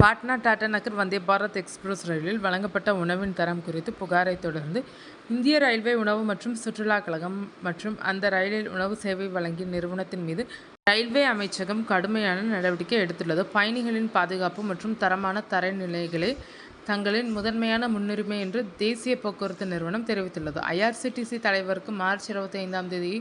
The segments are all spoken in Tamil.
பாட்னா டாடா நகர் வந்தே பாரத் எக்ஸ்பிரஸ் ரயிலில் வழங்கப்பட்ட உணவின் தரம் குறித்து புகாரை தொடர்ந்து இந்திய ரயில்வே உணவு மற்றும் சுற்றுலா கழகம் மற்றும் அந்த ரயிலில் உணவு சேவை வழங்கிய நிறுவனத்தின் மீது ரயில்வே அமைச்சகம் கடுமையான நடவடிக்கை எடுத்துள்ளது. பயணிகளின் பாதுகாப்பு மற்றும் தரமான தரநிலைகளே தங்களின் முதன்மையான முன்னுரிமை என்று தேசிய போக்குவரத்து நிறுவனம் தெரிவித்துள்ளது. IRCTC தலைவருக்கு மார்ச் 25ஆம் தேதி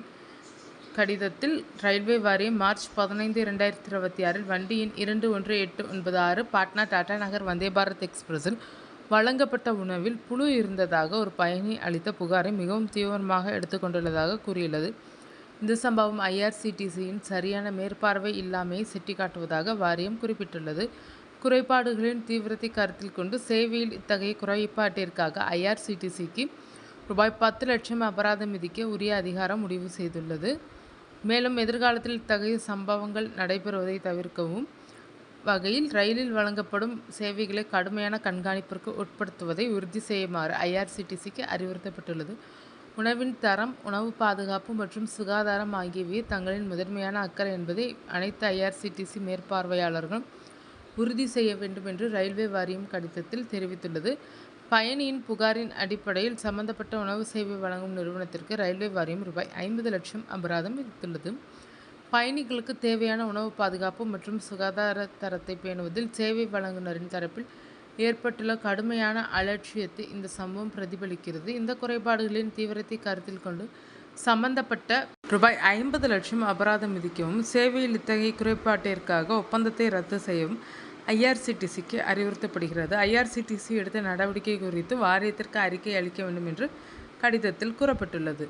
கடிதத்தில் ரயில்வே வாரியம் மார்ச் 15, 2026 வண்டி எண் 21896 பாட்னா டாடா நகர் வந்தே பாரத் எக்ஸ்பிரஸில் வழங்கப்பட்ட உணவில் புழு இருந்ததாக ஒரு பயணி அளித்த புகாரை மிகவும் தீவிரமாக எடுத்துக்கொண்டுள்ளதாக கூறியுள்ளது. இந்த சம்பவம் IRCTCயின் சரியான மேற்பார்வை இல்லாமையை சுட்டிக்காட்டுவதாக வாரியம் குறிப்பிட்டுள்ளது. குறைபாடுகளின் தீவிரத்தை கருத்தில் கொண்டு சேவையில் இத்தகைய குறைபாட்டிற்காக IRCTCக்கு ரூபாய் 10 லட்சம் அபராதம் விதிக்க உரிய அதிகாரம் முடிவு செய்துள்ளது. மேலும் எதிர்காலத்தில் இத்தகைய சம்பவங்கள் நடைபெறுவதை தவிர்க்கவும் வகையில் ரயிலில் வழங்கப்படும் சேவைகளை கடுமையான கண்காணிப்பிற்கு உட்படுத்துவதை உறுதி செய்யுமாறு IRCTCக்கு அறிவுறுத்தப்பட்டுள்ளது. உணவின் தரம், உணவு பாதுகாப்பு மற்றும் சுகாதாரம் ஆகியவையே தங்களின் முதன்மையான அக்கறை என்பதை அனைத்து IRCTC மேற்பார்வையாளர்களும் உறுதி செய்ய வேண்டும் என்று ரயில்வே வாரியம் கடிதத்தில் தெரிவித்துள்ளது. பயணியின் புகாரின் அடிப்படையில் சம்பந்தப்பட்ட உணவு சேவை வழங்கும் நிறுவனத்திற்கு ரயில்வே வாரியம் ரூபாய் 50 லட்சம் அபராதம் விதித்துள்ளது. பயணிகளுக்கு தேவையான உணவு பாதுகாப்பு மற்றும் சுகாதார தரத்தை பேணுவதில் சேவை வழங்குநரின் தரப்பில் ஏற்பட்டுள்ள கடுமையான அலட்சியத்தை இந்த சம்பவம் பிரதிபலிக்கிறது. இந்த குறைபாடுகளின் தீவிரத்தை கருத்தில் கொண்டு சம்பந்தப்பட்ட ரூபாய் 50 லட்சம் அபராதம் விதிக்கவும், சேவையில் இத்தகைய குறைபாட்டிற்காக ஒப்பந்தத்தை ரத்து செய்யவும் IRCTCக்கு அறிவுறுத்தப்படுகிறது. IRCTC எடுத்த நடவடிக்கை குறித்து வாரியத்திற்கு அறிக்கை அளிக்க வேண்டும் என்று கடிதத்தில் கூறப்பட்டுள்ளது.